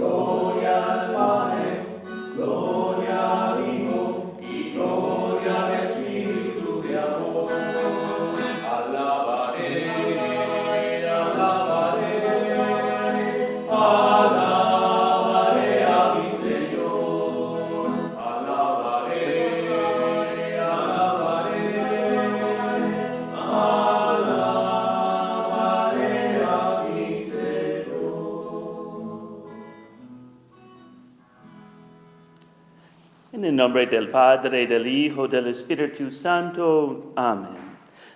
Gloria al Padre, gloria al Hijo y gloria al Espíritu de amor. Alabaré, alabaré, alabaré a mi Señor. Alabaré, alabaré, alabaré a mi Señor. En el nombre del Padre, del Hijo, del Espíritu Santo. Amén.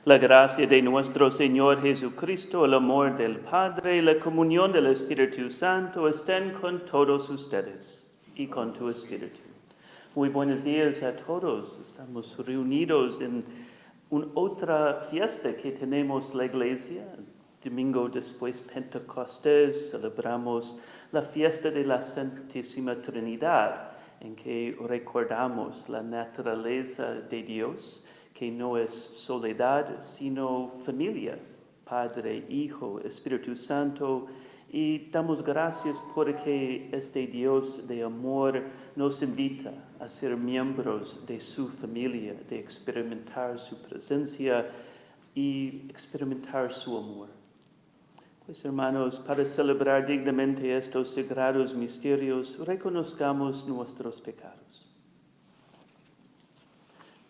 La gracia de nuestro Señor Jesucristo, el amor del Padre y la comunión del Espíritu Santo estén con todos ustedes y con tu Espíritu. Muy buenos días a todos. Estamos reunidos en otra fiesta que tenemos la Iglesia. Domingo después Pentecostés celebramos la fiesta de la Santísima Trinidad, en que recordamos la naturaleza de Dios, que no es soledad, sino familia, Padre, Hijo, Espíritu Santo, y damos gracias porque este Dios de amor nos invita a ser miembros de su familia, de experimentar su presencia y experimentar su amor. Pues hermanos, para celebrar dignamente estos sagrados misterios, reconozcamos nuestros pecados.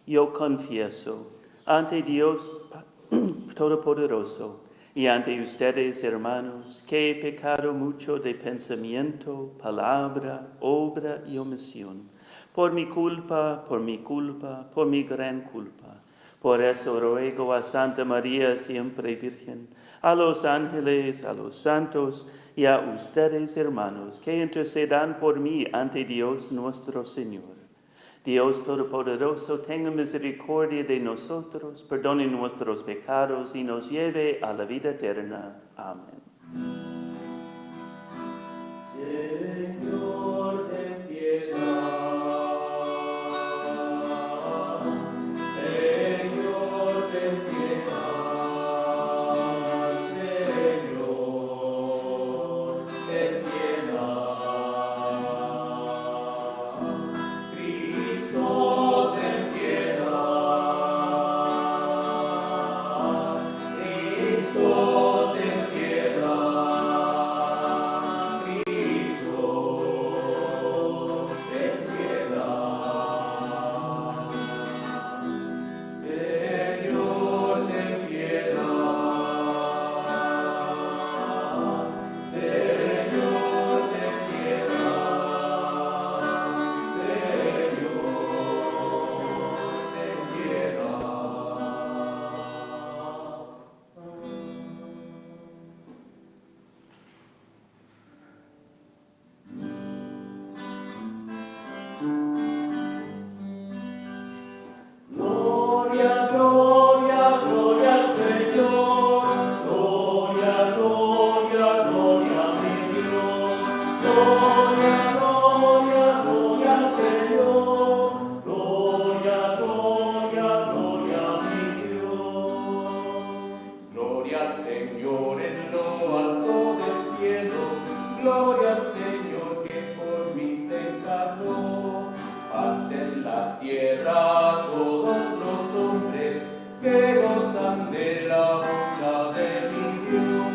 Yo confieso ante Dios Todopoderoso y ante ustedes, hermanos, que he pecado mucho de pensamiento, palabra, obra y omisión, por mi culpa, por mi gran culpa. Por eso ruego a Santa María, siempre Virgen, a los ángeles, a los santos y a ustedes, hermanos, que intercedan por mí ante Dios nuestro Señor. Dios Todopoderoso, tenga misericordia de nosotros, perdone nuestros pecados y nos lleve a la vida eterna. Amén. Señor, ten piedad. Señor, ten piedad. Señor, ten piedad. Cristo, ten piedad. Cristo, ten piedad. Cristo, ten piedad. Señor, ten piedad. Señor, ten piedad. Señor, ten Gloria, gloria, gloria al Señor. Gloria, gloria, gloria a mi Dios. Gloria, gloria, gloria al Señor. Gloria, gloria, gloria a mi Dios. Gloria al Señor en lo alto del cielo. Gloria al Señor que por mí se encarnó. Paz en la tierra a todos los hombres que gozan de la bondad de mi Dios.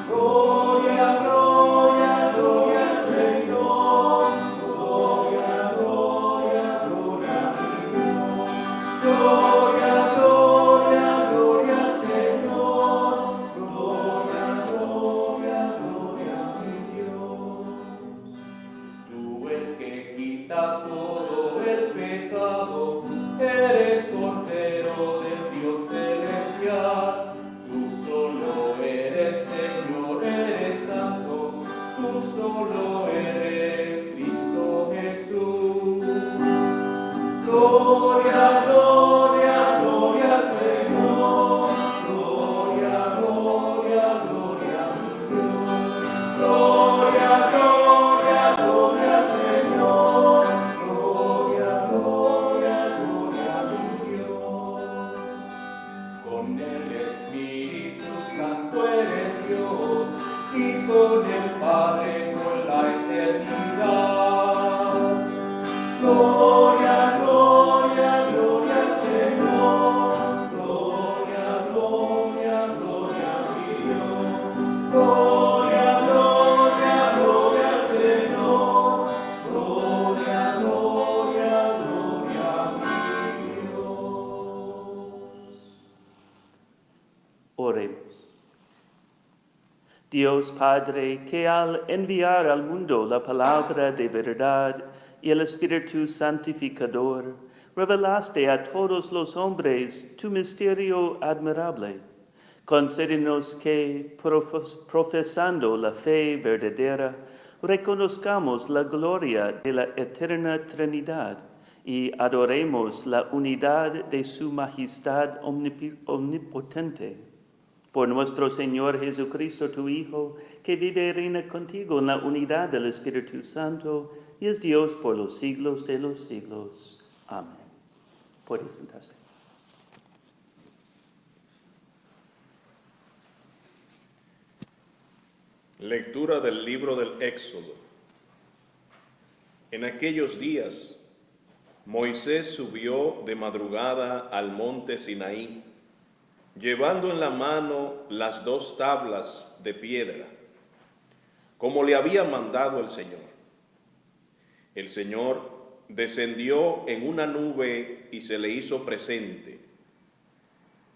Gloria, gloria, gloria al Señor. Gloria, gloria, gloria a mi Dios. Gloria, gloria, gloria al Señor. Gloria, gloria, gloria a mi Dios. Tú el que quitas todo el pecado, eres Cordero del Dios celestial. Tú solo eres Señor, eres Santo. Tú solo eres Cristo Jesús. Gloria, gloria, gloria al Señor. Gloria, gloria, gloria a mi Dios. Gloria, gloria, gloria al Señor. Dios Padre, que al enviar al mundo la palabra de verdad y el Espíritu Santificador, revelaste a todos los hombres tu misterio admirable. Concédenos que, profesando la fe verdadera, reconozcamos la gloria de la eterna Trinidad y adoremos la unidad de su majestad omnipotente. Por nuestro Señor Jesucristo, tu Hijo, que vive y reina contigo en la unidad del Espíritu Santo, y es Dios por los siglos de los siglos. Amén. Puede sentarse. Lectura del libro del Éxodo. En aquellos días, Moisés subió de madrugada al monte Sinaí, llevando en la mano las 2 tablas de piedra, como le había mandado el Señor. El Señor descendió en una nube y se le hizo presente.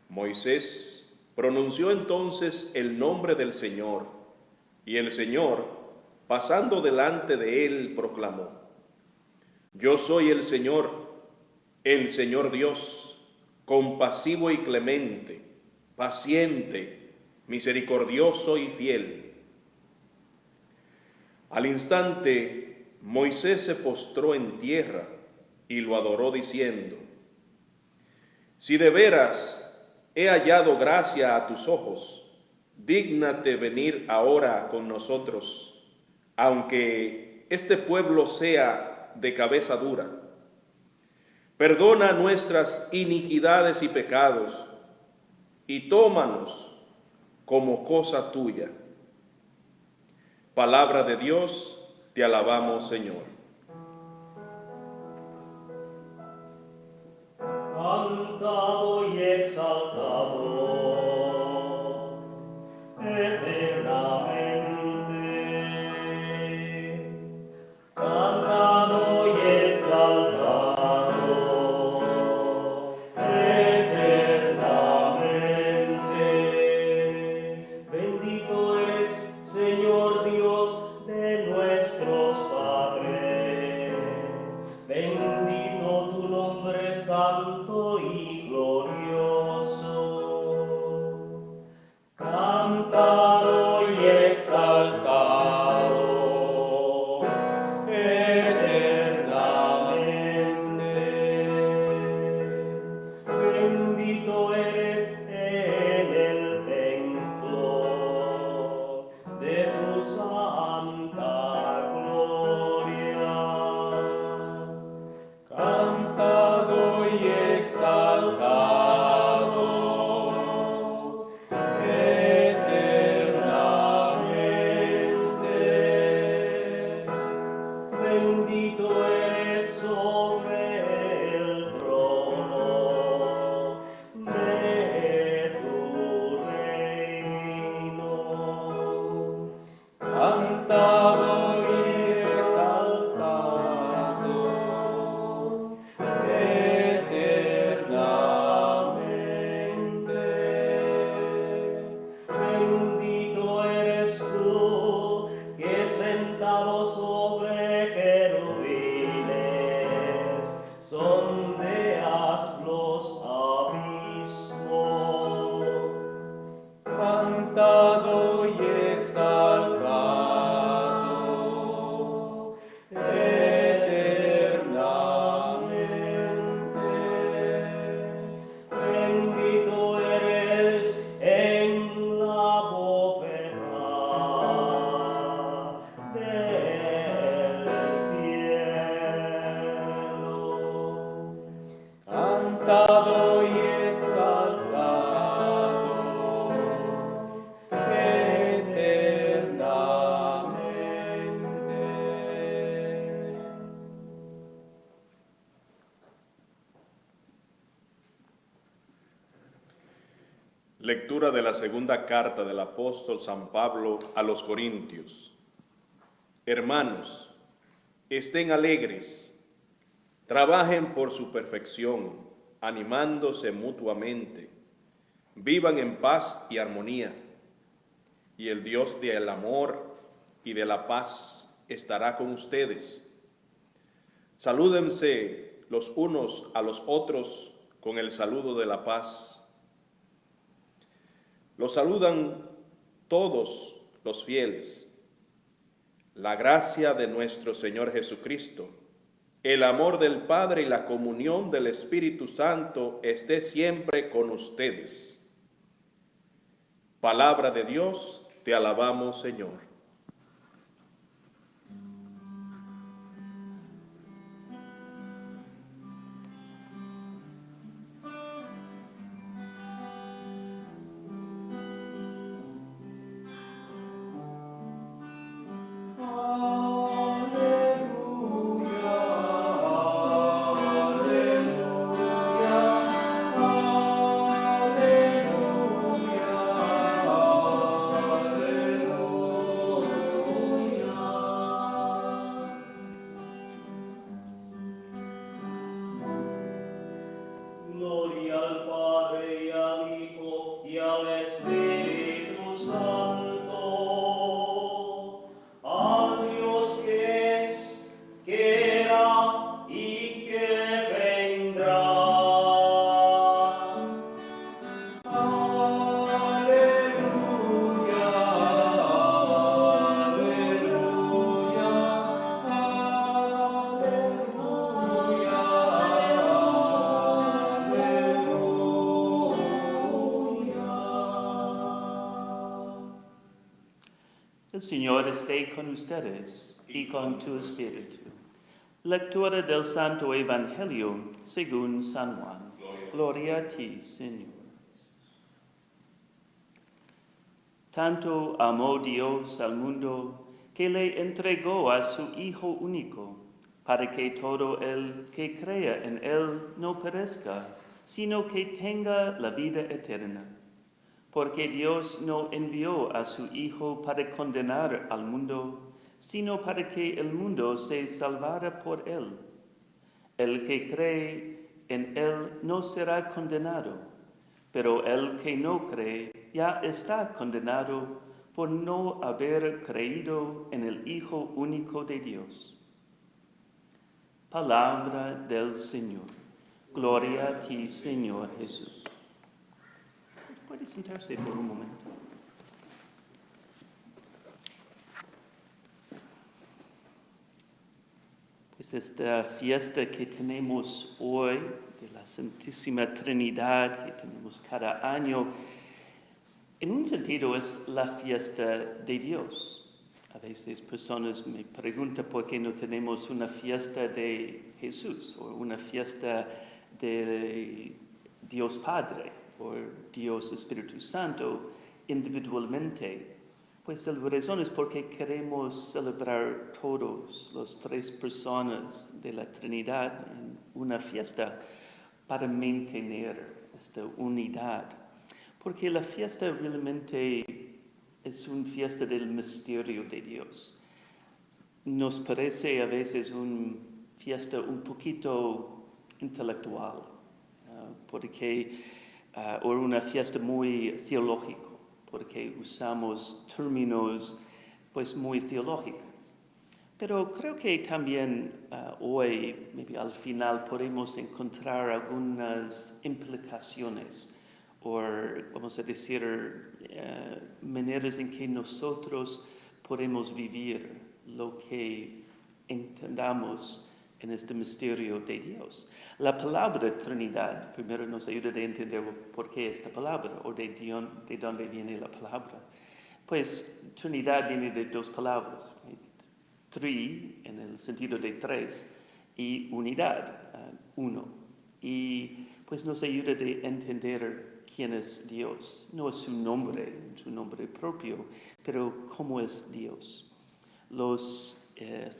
Moisés pronunció entonces el nombre del Señor, y el Señor, pasando delante de él, proclamó: Yo soy el Señor Dios, compasivo y clemente, paciente, misericordioso y fiel. Al instante, Moisés se postró en tierra y lo adoró diciendo: Si de veras he hallado gracia a tus ojos, dígnate venir ahora con nosotros, aunque este pueblo sea de cabeza dura. Perdona nuestras iniquidades y pecados, y tómanos como cosa tuya. Palabra de Dios, te alabamos, Señor. Cantado y exaltado eternamente, cantado y exaltado eternamente. Bendito eres, Señor Dios de nuestros padres, bendito tu nombre santo y glorioso, cantado y exaltado eternamente. Bendito eres en el templo de tu santa gloria, cantado y exaltado eternamente. Bendito eres sobre el trono de tu reino, cantado y exaltado eternamente. Bendito eres tú, que sentado sobre querubines sondeas los abismos, cantado y exaltado eternamente. Bendito eres en la bóveda del cielo, cantado y exaltado eternamente. Lectura de la segunda carta del apóstol San Pablo a los Corintios. Hermanos, estén alegres, trabajen por su perfección, animándose mutuamente, vivan en paz y armonía. y el Dios del amor y de la paz estará con ustedes. Salúdense los unos a los otros con el saludo de la paz. Los saludan todos los fieles. La gracia de nuestro Señor Jesucristo, el amor del Padre y la comunión del Espíritu Santo esté siempre con ustedes. Palabra de Dios, te alabamos, Señor. Gloria al Padre y al Hijo y al Espíritu Santo, a Dios que es, que era y que vendrá. Aleluya, aleluya, El Señor esté con ustedes y con tu espíritu. Lectura del Santo Evangelio según San Juan. Gloria a ti, Señor. Tanto amó Dios al mundo que le entregó a su Hijo único, para que todo el que crea en Él no perezca, sino que tenga la vida eterna. Porque Dios no envió a su Hijo para condenar al mundo, sino para que el mundo se salvara por Él. El que cree en Él no será condenado, pero el que no cree ya está condenado por no haber creído en el Hijo único de Dios. Palabra del Señor. Gloria a ti, Señor Jesús. Puede sentarse por un momento. Pues esta fiesta que tenemos hoy de la Santísima Trinidad, que tenemos cada año, en un sentido es la fiesta de Dios. A veces personas me preguntan por qué no tenemos una fiesta de Jesús o una fiesta de Dios Padre o Dios Espíritu Santo individualmente. Pues la razón es porque queremos celebrar todos los tres personas de la Trinidad en una fiesta para mantener esta unidad. Porque la fiesta realmente es una fiesta del misterio de Dios. Nos parece a veces una fiesta un poquito intelectual, o una fiesta muy teológica, porque usamos términos pues muy teológicos. Pero creo que también hoy, al final, podemos encontrar algunas implicaciones o, vamos a decir, maneras en que nosotros podemos vivir lo que entendamos en este misterio de Dios. La palabra Trinidad primero nos ayuda a entender por qué esta palabra o de dónde viene la palabra. Pues Trinidad viene de dos palabras, tri en el sentido de tres y unidad, uno. Y pues nos ayuda a entender quién es Dios. No es su nombre propio, pero cómo es Dios. Los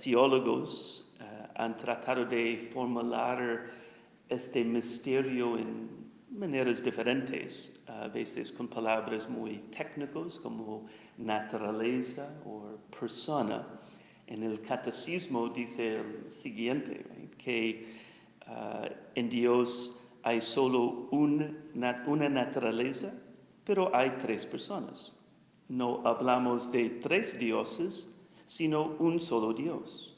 teólogos han tratado de formular este misterio en maneras diferentes, a veces con palabras muy técnicas como naturaleza o persona. En el catecismo dice el siguiente, que en Dios hay solo una naturaleza, pero hay tres personas. No hablamos de 3 dioses, sino un solo Dios.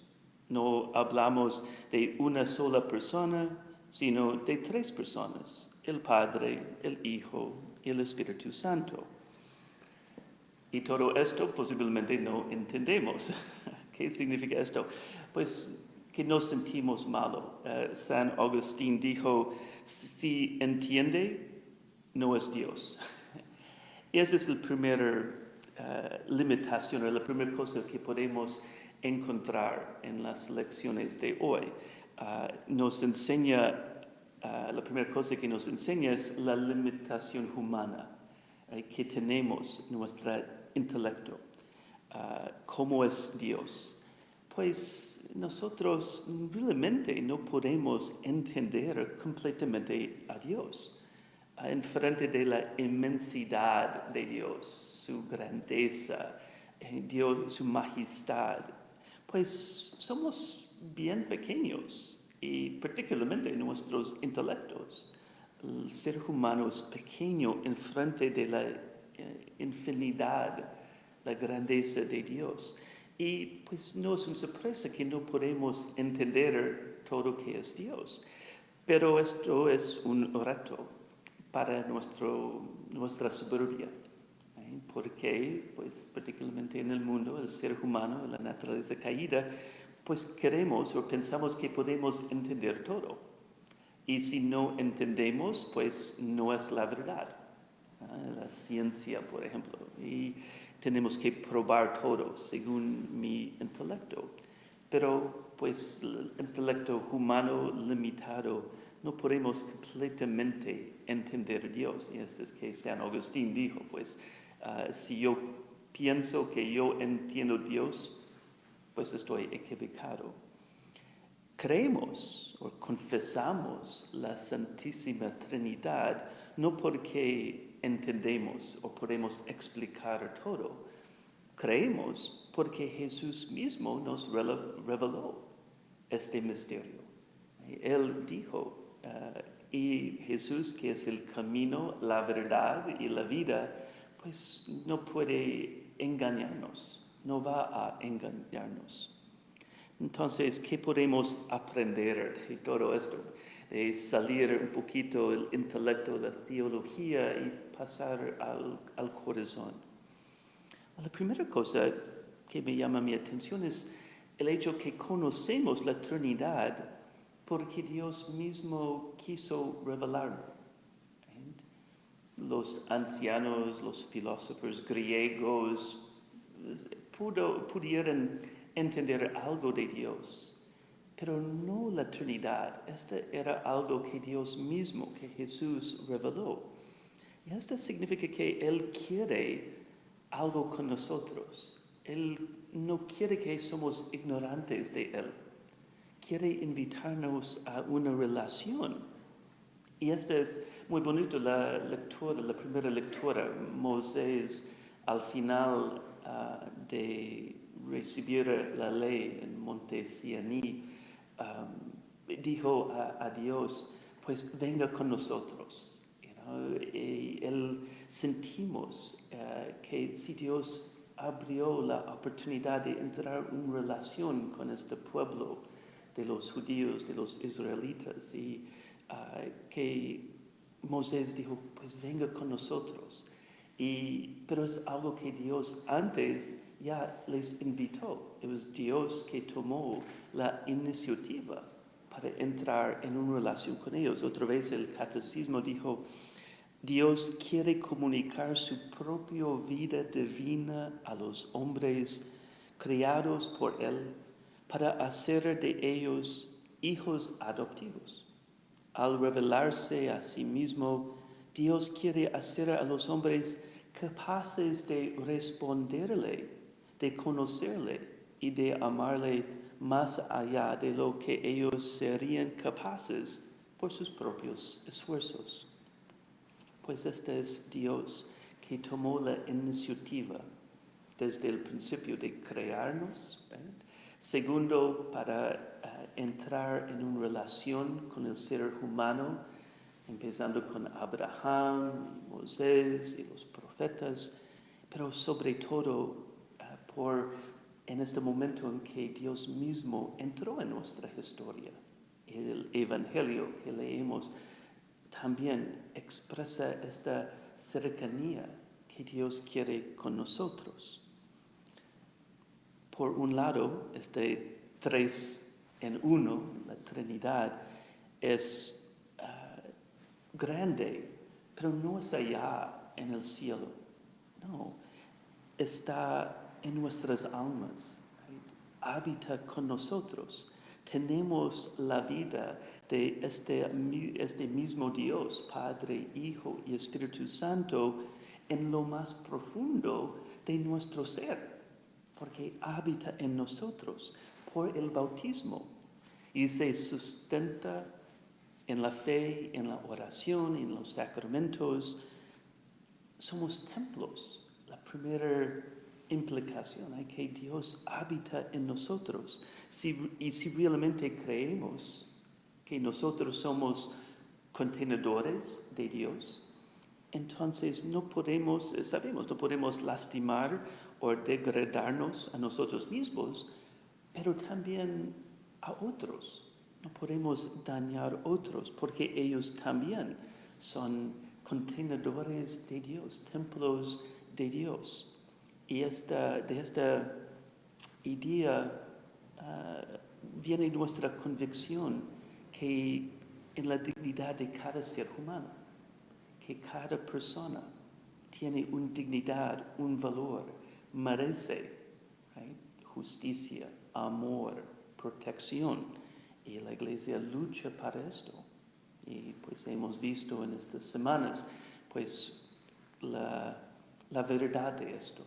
No hablamos de una sola persona, sino de 3 personas, el Padre, el Hijo y el Espíritu Santo. Y todo esto posiblemente no entendemos. ¿Qué significa esto? Pues que nos sentimos malo. San Agustín dijo, si entiende, no es Dios. Y esa es la primera limitación, o la primera cosa que podemos encontrar en las lecciones de hoy. Nos enseña, la primera cosa que nos enseña es la limitación humana que tenemos en nuestro intelecto. ¿Cómo es Dios? Pues nosotros realmente no podemos entender completamente a Dios. En frente de la inmensidad de Dios, su grandeza, Dios, su majestad, pues somos bien pequeños y particularmente en nuestros intelectos. El ser humano es pequeño en frente de la infinidad, la grandeza de Dios. Y pues no es una sorpresa que no podemos entender todo lo que es Dios. Pero esto es un reto para nuestra soberbia. Porque, pues, particularmente en el mundo, el ser humano, la naturaleza caída, pues queremos o pensamos que podemos entender todo. Y si no entendemos, pues no es la verdad. La ciencia, por ejemplo. Y tenemos que probar todo según mi intelecto. Pero, pues, el intelecto humano limitado, no podemos completamente entender a Dios. Y esto es que San Agustín dijo, pues, si yo pienso que yo entiendo a Dios, pues estoy equivocado. Creemos o confesamos la Santísima Trinidad no porque entendemos o podemos explicar todo. Creemos porque Jesús mismo nos reveló este misterio. Él dijo, y Jesús, que es el camino, la verdad y la vida, pues no puede engañarnos, no va a engañarnos. Entonces, ¿qué podemos aprender de todo esto? De salir un poquito del intelecto, de la teología y pasar al corazón. La primera cosa que me llama mi atención es el hecho que conocemos la Trinidad porque Dios mismo quiso revelarlo. Los ancianos, los filósofos griegos pudieron entender algo de Dios, pero no la Trinidad. Este era algo que Dios mismo, que Jesús reveló. Y esto significa que Él quiere algo con nosotros. Él no quiere que somos ignorantes de Él. Quiere invitarnos a una relación. Y esta es muy bonito, la primera lectura. Moisés, al final de recibir la ley en Monte Sinaí, dijo a Dios, pues venga con nosotros. Y él sentimos que si Dios abrió la oportunidad de entrar en relación con este pueblo de los judíos, de los israelitas, y que Moisés dijo, pues venga con nosotros. Pero es algo que Dios antes ya les invitó. Es Dios que tomó la iniciativa para entrar en una relación con ellos. Otra vez el catecismo dijo, Dios quiere comunicar su propia vida divina a los hombres creados por Él para hacer de ellos hijos adoptivos. Al revelarse a sí mismo, Dios quiere hacer a los hombres capaces de responderle, de conocerle y de amarle más allá de lo que ellos serían capaces por sus propios esfuerzos. Pues este es Dios que tomó la iniciativa desde el principio de crearnos. Segundo, para entrar en una relación con el ser humano, empezando con Abraham, Moisés y los profetas, pero sobre todo en este momento en que Dios mismo entró en nuestra historia. El Evangelio que leemos también expresa esta cercanía que Dios quiere con nosotros. Por un lado, este 3 en 1, la Trinidad, es grande, pero no es allá en el cielo. No, está en nuestras almas, habita con nosotros. Tenemos la vida de este mismo Dios, Padre, Hijo y Espíritu Santo, en lo más profundo de nuestro ser, porque habita en nosotros por el bautismo y se sustenta en la fe, en la oración, en los sacramentos. Somos templos. La primera implicación es que Dios habita en nosotros. Y si realmente creemos que nosotros somos contenedores de Dios, entonces no podemos lastimar o degradarnos a nosotros mismos, pero también a otros. No podemos dañar a otros porque ellos también son contenedores de Dios, templos de Dios. Y de esta idea viene nuestra convicción que en la dignidad de cada ser humano, que cada persona tiene una dignidad, un valor, merece justicia, amor, protección. Y la Iglesia lucha para esto. Y pues hemos visto en estas semanas pues la verdad de esto.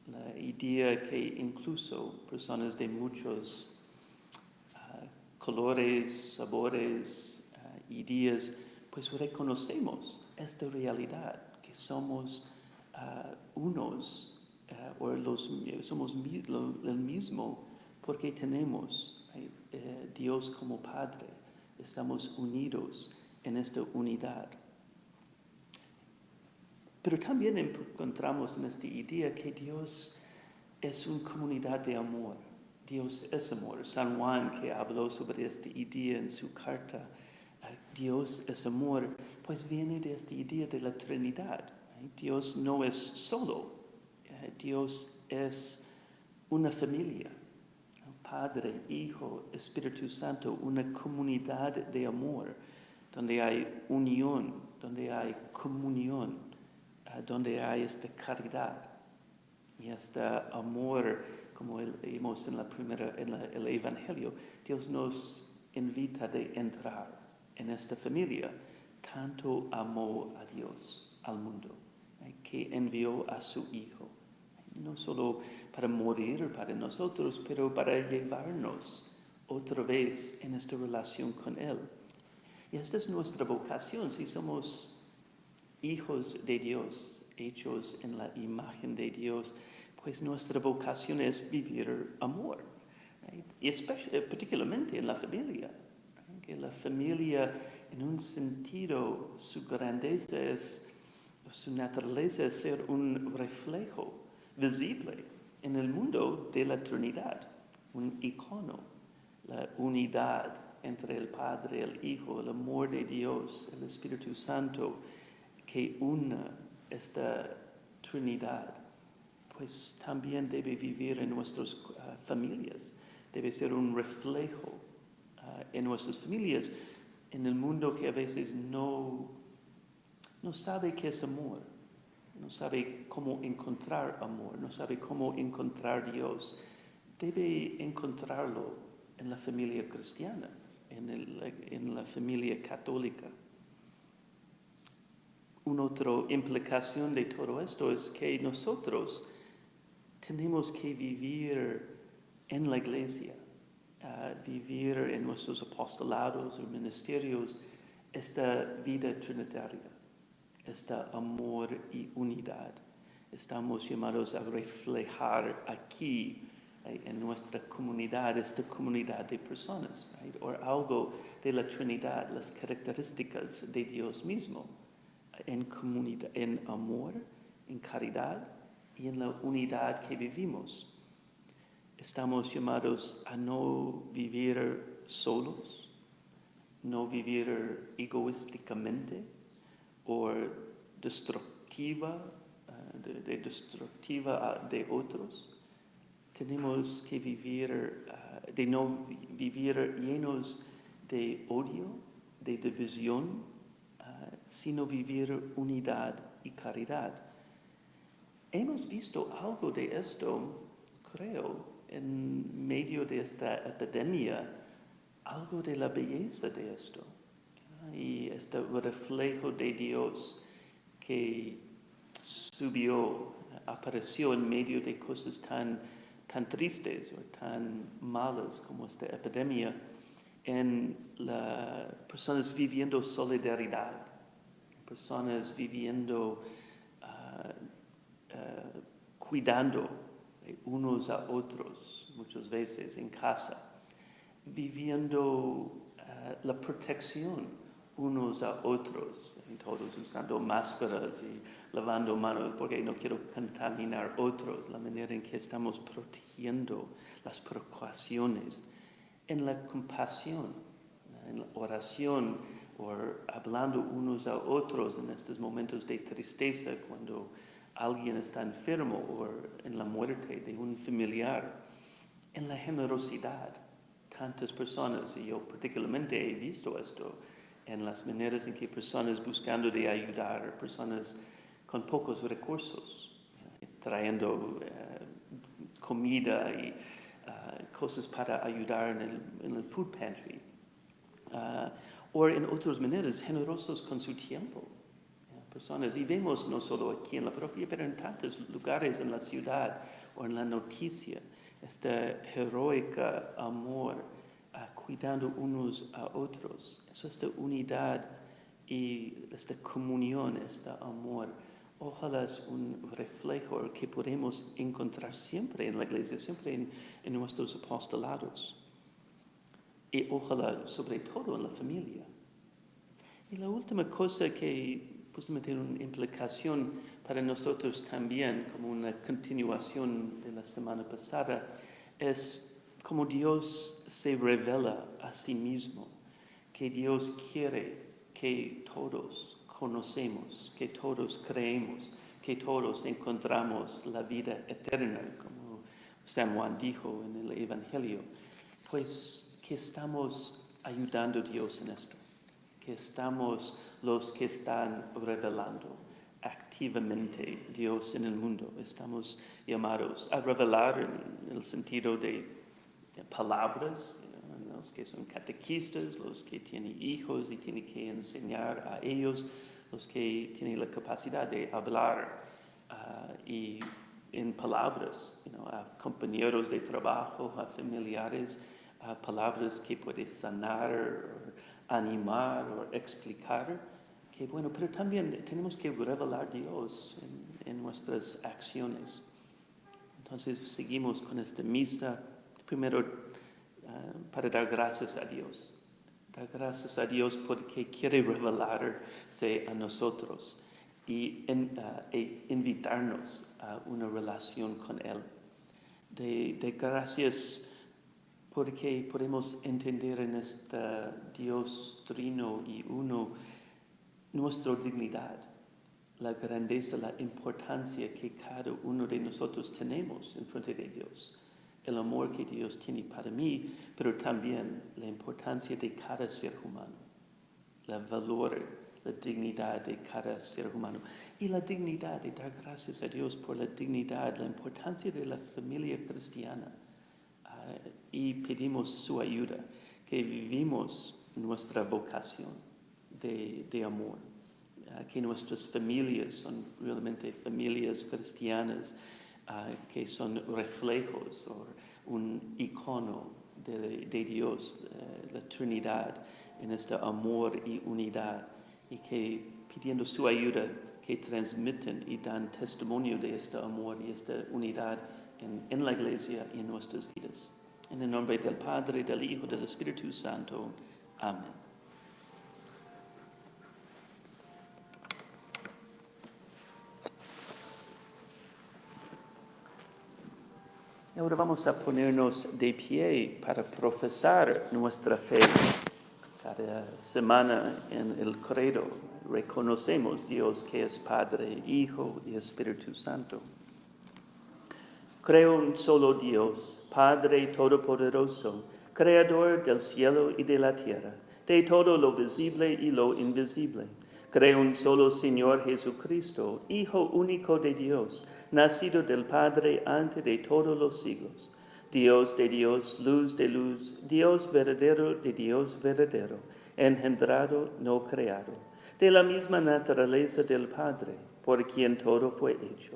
La idea que incluso personas de muchos colores, sabores, ideas, pues reconocemos esta realidad, que somos unos, somos el mismo, porque tenemos Dios como Padre. Estamos unidos en esta unidad. Pero también encontramos en esta idea que Dios es una comunidad de amor. Dios es amor. San Juan, que habló sobre esta idea en su carta, Dios es amor, pues viene de esta idea de la Trinidad. Dios no es solo, Dios es una familia. Padre, Hijo, Espíritu Santo, una comunidad de amor, donde hay unión, donde hay comunión, donde hay esta caridad y este amor, como vimos en el Evangelio. Dios nos invita a entrar en esta familia. Tanto amó a Dios, al mundo, que envió a su Hijo. No solo para morir para nosotros, pero para llevarnos otra vez en esta relación con Él. Y esta es nuestra vocación. Si somos hijos de Dios, hechos en la imagen de Dios, pues nuestra vocación es vivir amor. Y particularmente en la familia. Que la familia, en un sentido, su grandeza su naturaleza es ser un reflejo visible en el mundo de la Trinidad, un icono, la unidad entre el Padre, el Hijo, el amor de Dios, el Espíritu Santo, que una esta Trinidad, pues también debe vivir en nuestras familias, debe ser un reflejo en nuestras familias, en el mundo que a veces no sabe qué es amor. No sabe cómo encontrar amor, no sabe cómo encontrar Dios. Debe encontrarlo en la familia cristiana, en la familia católica. Una otra implicación de todo esto es que nosotros tenemos que vivir en la iglesia, vivir en nuestros apostolados o ministerios esta vida trinitaria. Este amor y unidad. Estamos llamados a reflejar aquí en nuestra comunidad, esta comunidad de personas, o algo de la Trinidad, las características de Dios mismo, en comunidad, en amor, en caridad y en la unidad que vivimos. Estamos llamados a no vivir solos, no vivir egoísticamente o destructiva de otros. Tenemos que vivir, de no vivir llenos de odio, de división, sino vivir unidad y caridad. Hemos visto algo de esto, creo, en medio de esta epidemia, algo de la belleza de esto. Y este reflejo de Dios que apareció en medio de cosas tan tristes o tan malas como esta epidemia, en las personas viviendo solidaridad, personas viviendo, cuidando unos a otros, muchas veces en casa, viviendo la protección unos a otros, y todos usando máscaras y lavando manos porque no quiero contaminar otros, la manera en que estamos protegiendo las precauciones, en la compasión, en la oración, o hablando unos a otros en estos momentos de tristeza, cuando alguien está enfermo o en la muerte de un familiar, en la generosidad. Tantas personas, y yo particularmente he visto esto, en las maneras en que personas buscando de ayudar, personas con pocos recursos, trayendo comida y cosas para ayudar en el food pantry. O en otras maneras, generosos con su tiempo. Personas, y vemos no solo aquí en la parroquia, pero en tantos lugares en la ciudad o en la noticia, este heroico amor, cuidando unos a otros. Eso es de unidad y esta comunión, este amor. Ojalá es un reflejo que podemos encontrar siempre en la iglesia, siempre en nuestros apostolados. Y ojalá, sobre todo, en la familia. Y la última cosa que posiblemente tiene una implicación para nosotros también, como una continuación de la semana pasada, es cómo Dios se revela a sí mismo, que Dios quiere que todos conocemos, que todos creemos, que todos encontramos la vida eterna, como San Juan dijo en el Evangelio. Pues que estamos ayudando a Dios en esto, que estamos los que están revelando activamente Dios en el mundo. Estamos llamados a revelar en el sentido de palabras, los que son catequistas, los que tienen hijos y tienen que enseñar a ellos, los que tienen la capacidad de hablar y en palabras, a compañeros de trabajo, a familiares, a palabras que pueden sanar, animar o explicar, que bueno, pero también tenemos que revelar a Dios en nuestras acciones. Entonces seguimos con esta misa, primero para dar gracias a Dios. Dar gracias a Dios porque quiere revelarse a nosotros y invitarnos a una relación con Él. De gracias porque podemos entender en este Dios trino y uno nuestra dignidad, la grandeza, la importancia que cada uno de nosotros tenemos en frente de Dios, el amor que Dios tiene para mí, pero también la importancia de cada ser humano, el valor, la dignidad de cada ser humano y la dignidad de dar gracias a Dios por la dignidad, la importancia de la familia cristiana. Y pedimos su ayuda, que vivimos nuestra vocación de amor, que nuestras familias son realmente familias cristianas, que son reflejos o un icono de Dios, la Trinidad, en este amor y unidad, y que pidiendo su ayuda, que transmiten y dan testimonio de este amor y esta unidad en la iglesia y en nuestras vidas. En el nombre del Padre, del Hijo, del Espíritu Santo. Amén. Ahora vamos a ponernos de pie para profesar nuestra fe. Cada semana en el credo reconocemos Dios que es Padre, Hijo y Espíritu Santo. Creo en un solo Dios, Padre Todopoderoso, Creador del cielo y de la tierra, de todo lo visible y lo invisible. Creo en un solo Señor Jesucristo, Hijo único de Dios, nacido del Padre antes de todos los siglos. Dios de Dios, luz de luz, Dios verdadero de Dios verdadero, engendrado, no creado, de la misma naturaleza del Padre, por quien todo fue hecho,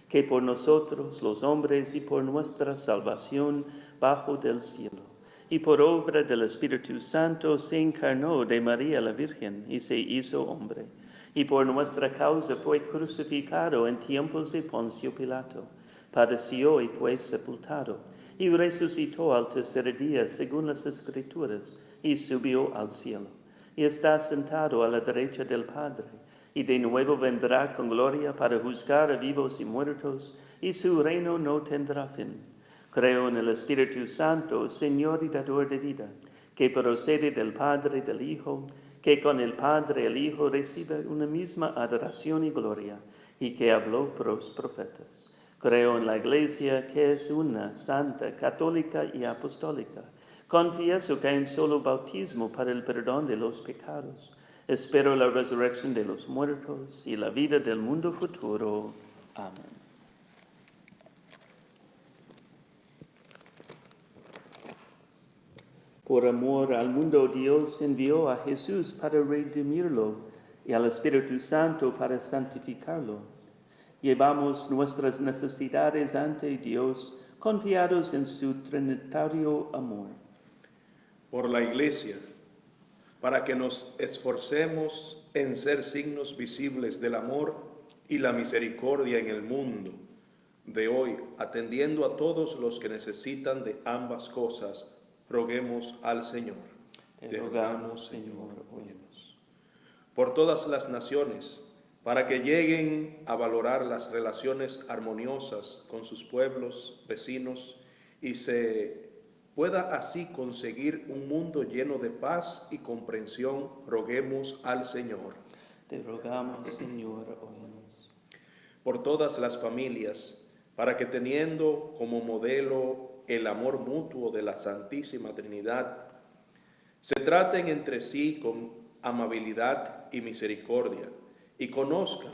que por nosotros los hombres y por nuestra salvación bajo del cielo, y por obra del Espíritu Santo se encarnó de María la Virgen y se hizo hombre, y por nuestra causa fue crucificado en tiempos de Poncio Pilato, padeció y fue sepultado, y resucitó al tercer día según las Escrituras, y subió al cielo, y está sentado a la derecha del Padre, y de nuevo vendrá con gloria para juzgar a vivos y muertos, y su reino no tendrá fin. Creo en el Espíritu Santo, Señor y dador de vida, que procede del Padre y del Hijo, que con el Padre y el Hijo recibe una misma adoración y gloria, y que habló por los profetas. Creo en la Iglesia, que es una, santa, católica y apostólica. Confieso que hay un solo bautismo para el perdón de los pecados. Espero la resurrección de los muertos y la vida del mundo futuro. Amén. Por amor al mundo, Dios envió a Jesús para redimirlo y al Espíritu Santo para santificarlo. Llevamos nuestras necesidades ante Dios, confiados en su trinitario amor. Por la Iglesia, para que nos esforcemos en ser signos visibles del amor y la misericordia en el mundo de hoy, atendiendo a todos los que necesitan de ambas cosas, roguemos al Señor. Te rogamos, Señor, óyenos. Por todas las naciones, para que lleguen a valorar las relaciones armoniosas con sus pueblos, vecinos, y se pueda así conseguir un mundo lleno de paz y comprensión, roguemos al Señor. Te rogamos, Señor, óyenos. Por todas las familias, para que teniendo como modelo el amor mutuo de la Santísima Trinidad, se traten entre sí con amabilidad y misericordia, y conozcan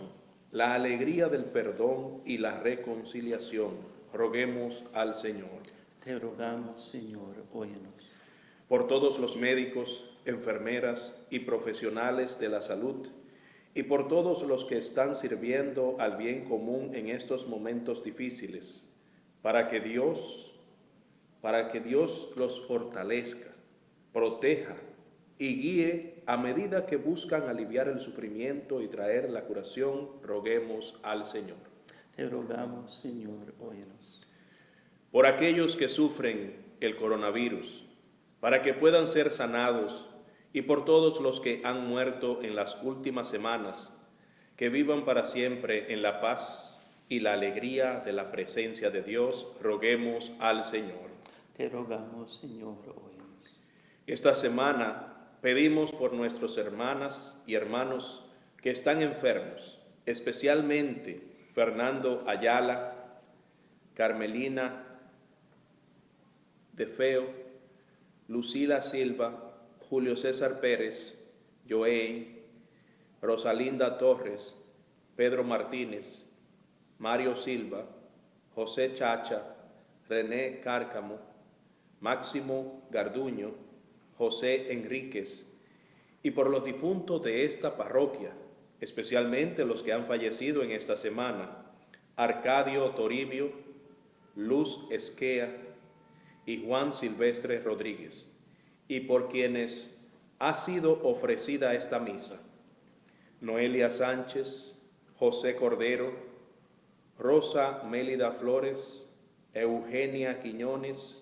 la alegría del perdón y la reconciliación, roguemos al Señor. Te rogamos, Señor, óyenos. Por todos los médicos, enfermeras y profesionales de la salud, y por todos los que están sirviendo al bien común en estos momentos difíciles, para que Dios los fortalezca, proteja y guíe a medida que buscan aliviar el sufrimiento y traer la curación, roguemos al Señor. Te rogamos, Señor, óyenos. Por aquellos que sufren el coronavirus, para que puedan ser sanados, y por todos los que han muerto en las últimas semanas, que vivan para siempre en la paz y la alegría de la presencia de Dios, roguemos al Señor. Te rogamos, Señor, óyenos. Esta semana pedimos por nuestras hermanas y hermanos que están enfermos, especialmente Fernando Ayala, Carmelina de Feo, Lucila Silva, Julio César Pérez, Joey, Rosalinda Torres, Pedro Martínez, Mario Silva, José Chacha, René Cárcamo, Máximo Garduño, José Enríquez, y por los difuntos de esta parroquia, especialmente los que han fallecido en esta semana, Arcadio Toribio, Luz Esquea y Juan Silvestre Rodríguez, y por quienes ha sido ofrecida esta misa: Noelia Sánchez, José Cordero, Rosa Mélida Flores, Eugenia Quiñones,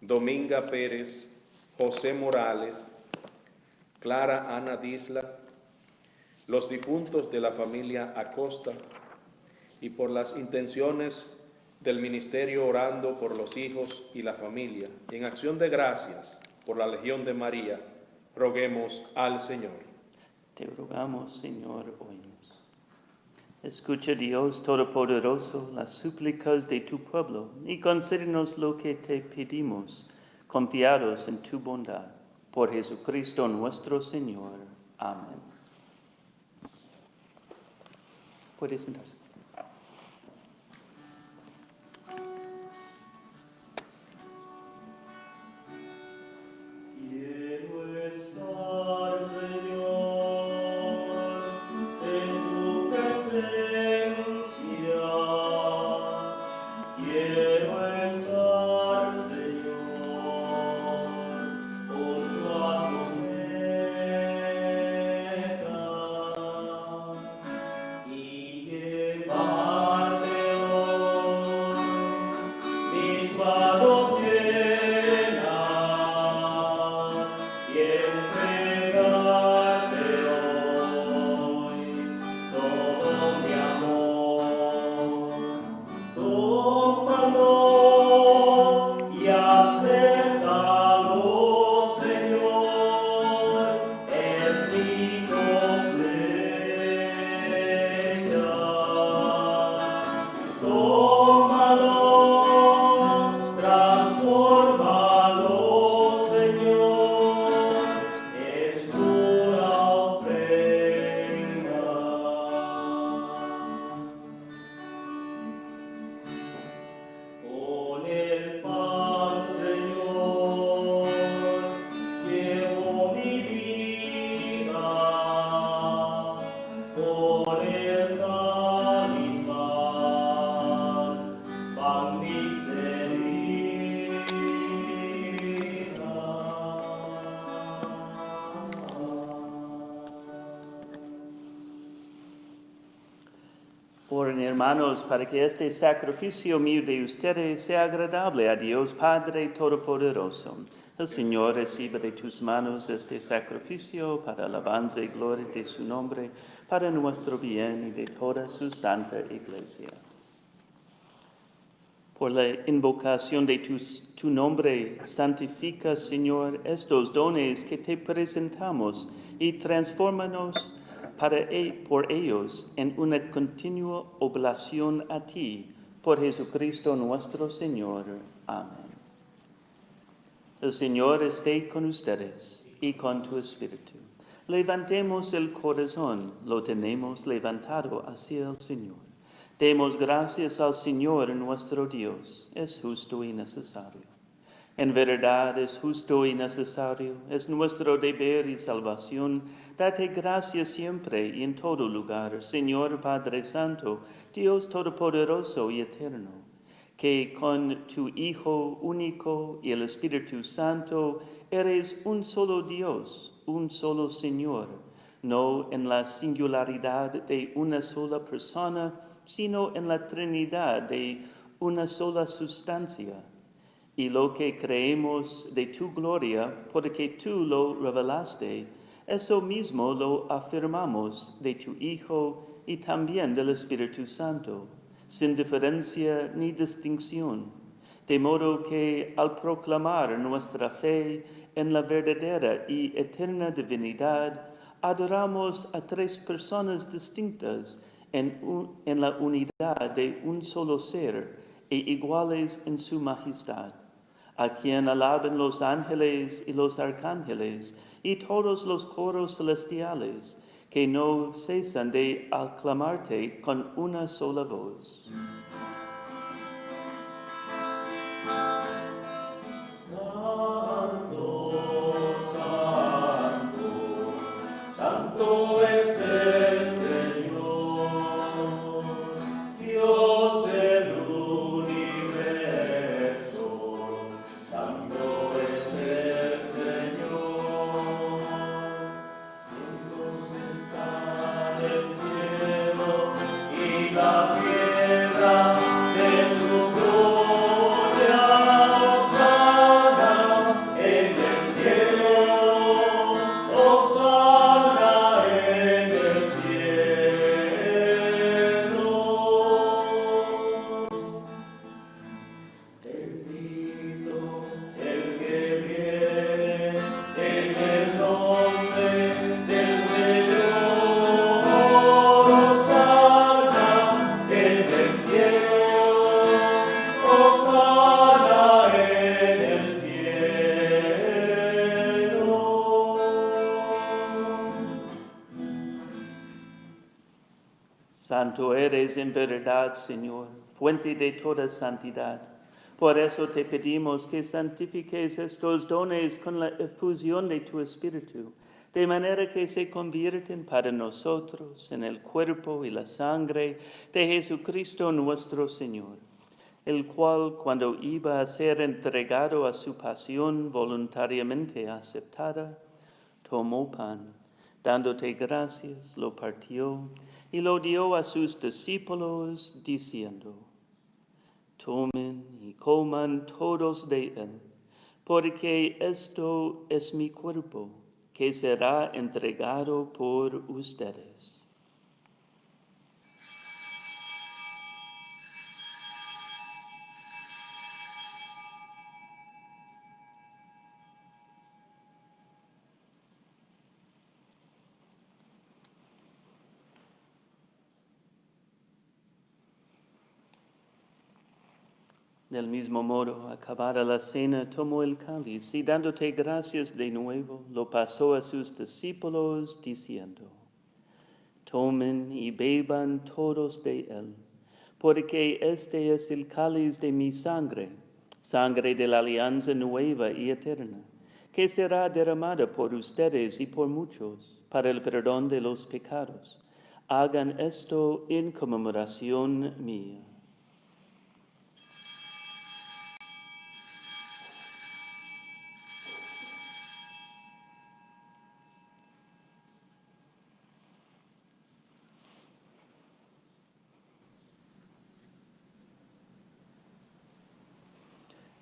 Dominga Pérez, José Morales, Clara Ana Disla, los difuntos de la familia Acosta, y por las intenciones del ministerio orando por los hijos y la familia, y en acción de gracias por la Legión de María, roguemos al Señor. Te rogamos, Señor, oínos. Escucha, Dios Todopoderoso, las súplicas de tu pueblo y concédenos lo que te pedimos, confiados en tu bondad. Por Jesucristo nuestro Señor. Amén. Puede sentarse. Quiero estar, Señor, en tu presencia. Quiero estar, Señor, junto a tu mesa y llevarte hoy mis manos llenas y entregarte hoy todo mi amor. Tómalo y acéptalo, Señor, es mi cosecha. Tómalo, transfórmalo, Señor, es pura ofrenda. Con el pan, Señor, llevo mi vida. Con el cáliz, pan mis heridas. Oren, hermanos, para que este sacrificio mío de ustedes sea agradable a Dios Padre Todopoderoso. El Señor reciba de tus manos este sacrificio para alabanza y gloria de su nombre, para nuestro bien y de toda su santa iglesia. Por la invocación de tu nombre, santifica, Señor, estos dones que te presentamos y transfórmanos por ellos en una continua oblación a ti, por Jesucristo nuestro Señor. Amén. El Señor esté con ustedes y con tu espíritu. Levantemos el corazón, lo tenemos levantado hacia el Señor. Demos gracias al Señor nuestro Dios, es justo y necesario. En verdad es justo y necesario, es nuestro deber y salvación, darte gracias siempre y en todo lugar, Señor Padre Santo, Dios Todopoderoso y Eterno, que con tu Hijo único y el Espíritu Santo eres un solo Dios, un solo Señor, no en la singularidad de una sola persona, sino en la Trinidad de una sola sustancia. Y lo que creemos de tu gloria, porque tú lo revelaste, eso mismo lo afirmamos de tu Hijo y también del Espíritu Santo, sin diferencia ni distinción, de modo que al proclamar nuestra fe en la verdadera y eterna divinidad, adoramos a tres personas distintas en la unidad de un solo ser e iguales en su majestad, a quien alaben los ángeles y los arcángeles y todos los coros celestiales, que no cesan de aclamarte con una sola voz. Santo, santo, santo es el Señor, Dios del universo. Santo es el Señor. Juntos están el cielo y la tierra. Santo eres en verdad, Señor, fuente de toda santidad. Por eso te pedimos que santifiques estos dones con la efusión de tu Espíritu, de manera que se convierten para nosotros en el cuerpo y la sangre de Jesucristo nuestro Señor, el cual, cuando iba a ser entregado a su pasión voluntariamente aceptada, tomó pan, dándote gracias, lo partió y lo dio a sus discípulos, diciendo: Tomen y coman todos de él, porque esto es mi cuerpo, que será entregado por ustedes. Del mismo modo, acabada la cena, tomó el cáliz y dándote gracias de nuevo, lo pasó a sus discípulos, diciendo: Tomen y beban todos de él, porque este es el cáliz de mi sangre, sangre de la alianza nueva y eterna, que será derramada por ustedes y por muchos para el perdón de los pecados. Hagan esto en conmemoración mía.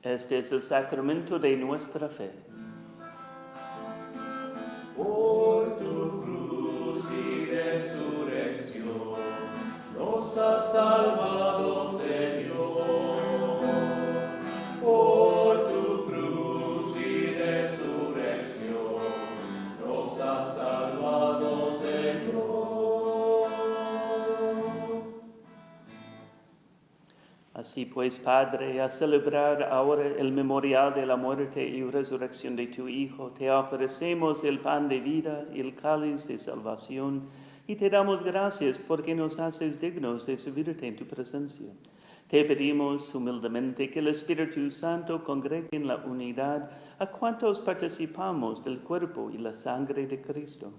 Este es el sacramento de nuestra fe. Por tu cruz y resurrección, nos has salvado, Señor. Por tu cruz y resurrección, nos has salvado, Señor. Así pues, Padre, a celebrar ahora el memorial de la muerte y resurrección de tu Hijo, te ofrecemos el pan de vida y el cáliz de salvación, y te damos gracias porque nos haces dignos de servirte en tu presencia. Te pedimos humildemente que el Espíritu Santo congregue en la unidad a cuantos participamos del cuerpo y la sangre de Cristo.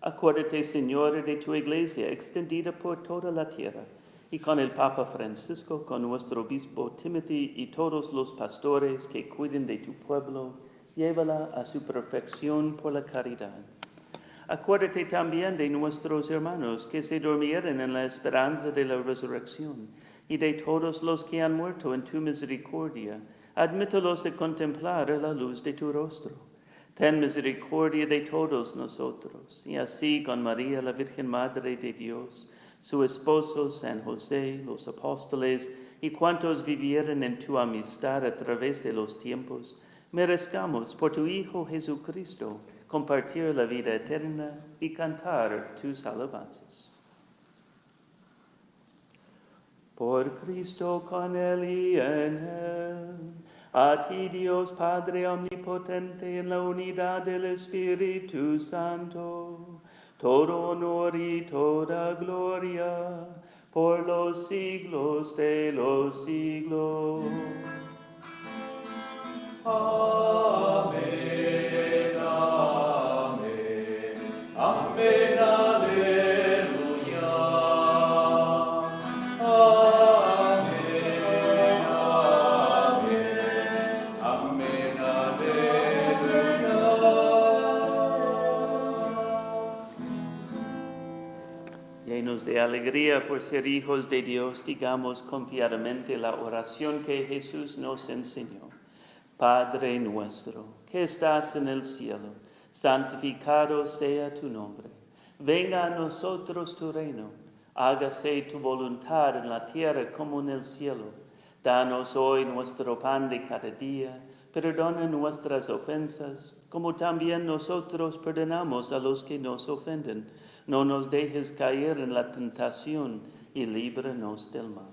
Acuérdate, Señor, de tu iglesia extendida por toda la tierra, y con el Papa Francisco, con nuestro obispo Timothy y todos los pastores que cuiden de tu pueblo, llévala a su perfección por la caridad. Acuérdate también de nuestros hermanos que se durmieron en la esperanza de la resurrección, y de todos los que han muerto en tu misericordia. Admítelos a contemplar la luz de tu rostro. Ten misericordia de todos nosotros, y así con María, la Virgen Madre de Dios, su esposo San José, los apóstoles y cuantos vivieron en tu amistad a través de los tiempos, merezcamos por tu Hijo Jesucristo compartir la vida eterna y cantar tus alabanzas. Por Cristo, con Él y en Él, a ti Dios Padre omnipotente, en la unidad del Espíritu Santo, todo honor y toda gloria por los siglos de los siglos. Amén, amén, amén, aleluya. Amén, amén, amén, aleluya. Llenos de alegría por ser hijos de Dios, digamos confiadamente la oración que Jesús nos enseñó. Padre nuestro, que estás en el cielo, santificado sea tu nombre. Venga a nosotros tu reino. Hágase tu voluntad en la tierra como en el cielo. Danos hoy nuestro pan de cada día. Perdona nuestras ofensas, como también nosotros perdonamos a los que nos ofenden. No nos dejes caer en la tentación y líbranos del mal.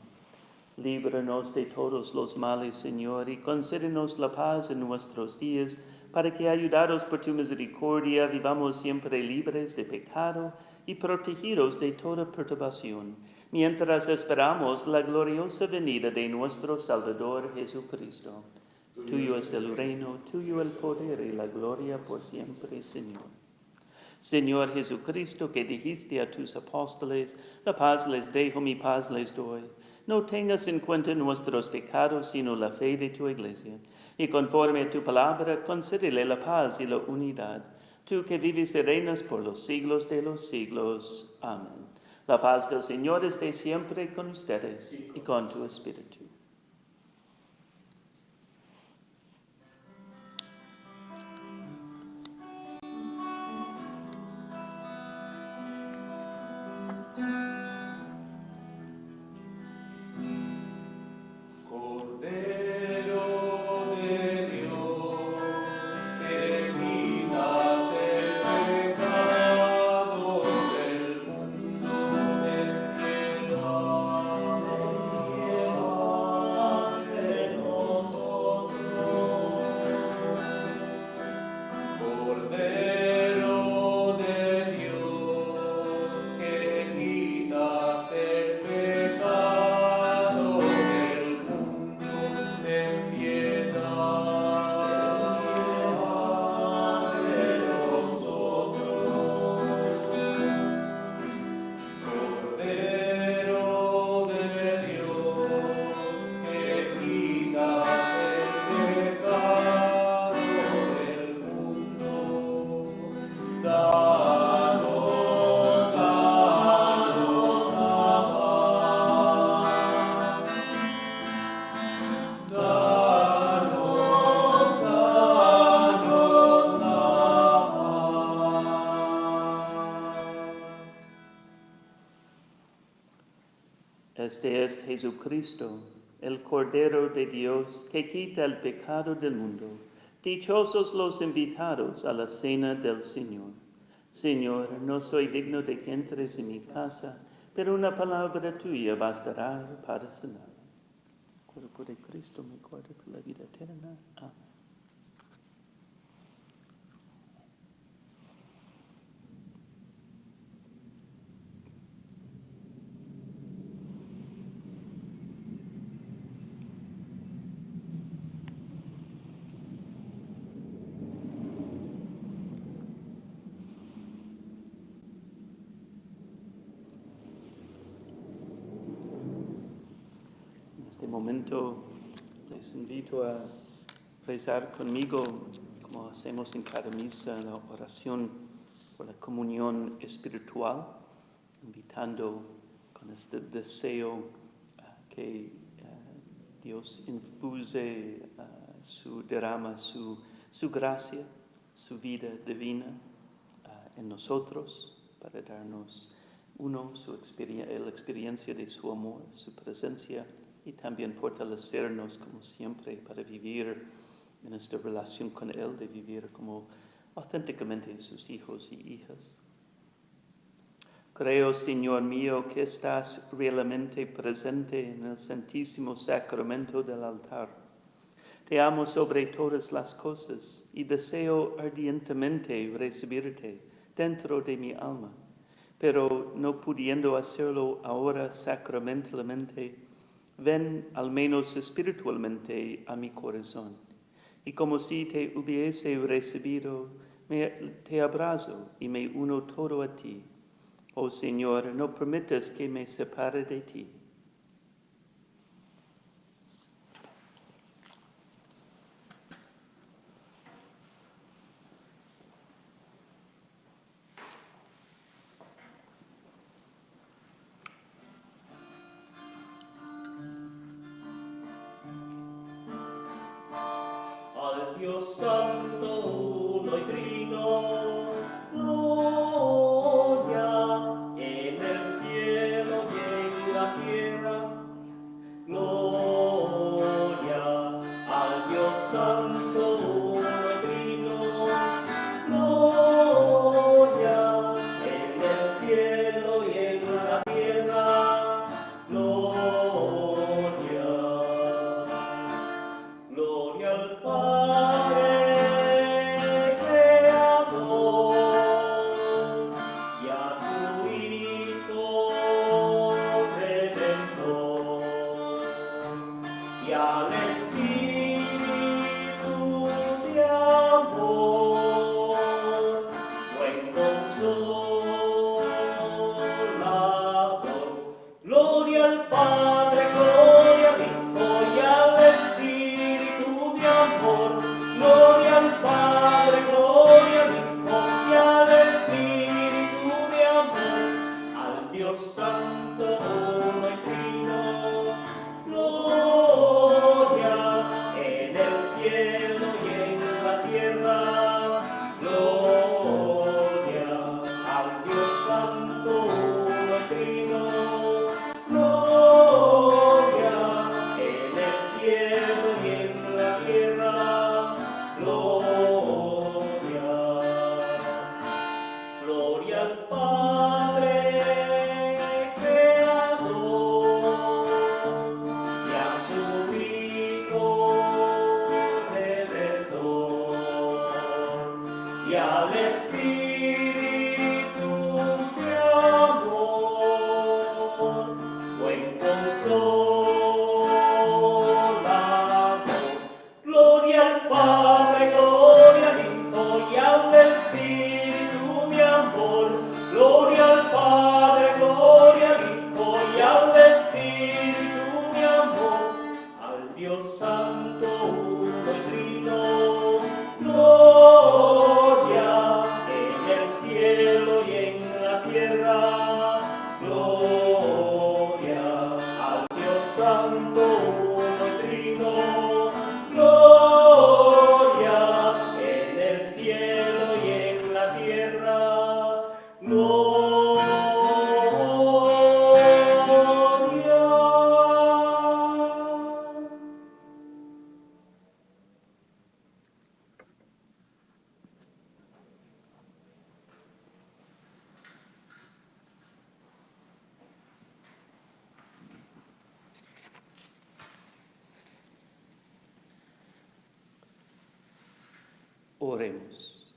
Líbranos de todos los males, Señor, y concédenos la paz en nuestros días, para que, ayudados por tu misericordia, vivamos siempre libres de pecado y protegidos de toda perturbación, mientras esperamos la gloriosa venida de nuestro Salvador Jesucristo. Tuyo es el reino, tuyo el poder y la gloria por siempre, Señor. Señor Jesucristo, que dijiste a tus apóstoles, la paz les dejo, mi paz les doy. No tengas en cuenta nuestros pecados, sino la fe de tu iglesia. Y conforme a tu palabra, concédele la paz y la unidad. Tú que vives y reinas por los siglos de los siglos. Amén. La paz del Señor esté siempre con ustedes y con tu espíritu. Este es Jesucristo, el Cordero de Dios, que quita el pecado del mundo. Dichosos los invitados a la cena del Señor. Señor, no soy digno de que entres en mi casa, pero una palabra tuya bastará para sanar. Cuerpo de Cristo me guarda por la vida eterna. Amén. En este momento les invito a rezar conmigo, como hacemos en cada misa, la oración por la comunión espiritual, invitando con este deseo que Dios infuse derrama su gracia, su vida divina en nosotros para darnos la experiencia de su amor, su presencia, y también fortalecernos como siempre para vivir en esta relación con Él, de vivir como auténticamente sus hijos y hijas. Creo, Señor mío, que estás realmente presente en el santísimo sacramento del altar. Te amo sobre todas las cosas y deseo ardientemente recibirte dentro de mi alma, pero no pudiendo hacerlo ahora sacramentalmente, ven al menos espiritualmente a mi corazón. Y como si te hubiese recibido, te abrazo y me uno todo a ti. Oh Señor, no permitas que me separe de ti. Al Dios Santo, uno y trino, gloria en el cielo y en la tierra. Gloria al Dios Santo, uno y trino, gloria en el cielo y en la tierra. Gloria, gloria al Padre, Creador. y al Espíritu de amor, buen consolador. Gloria al Padre, gloria al Hijo y al Espíritu de amor. Gloria al Padre, gloria al Hijo y al Espíritu de amor. Al Dios Santo, uno y trino, gloria en el cielo y en la tierra. Gloria al Dios Santo, uno y trino, gloria en el cielo y en la tierra. Gloria. Oremos.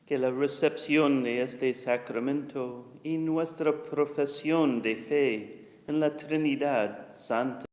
Que la recepción de este sacramento y nuestra profesión de fe en la Trinidad Santa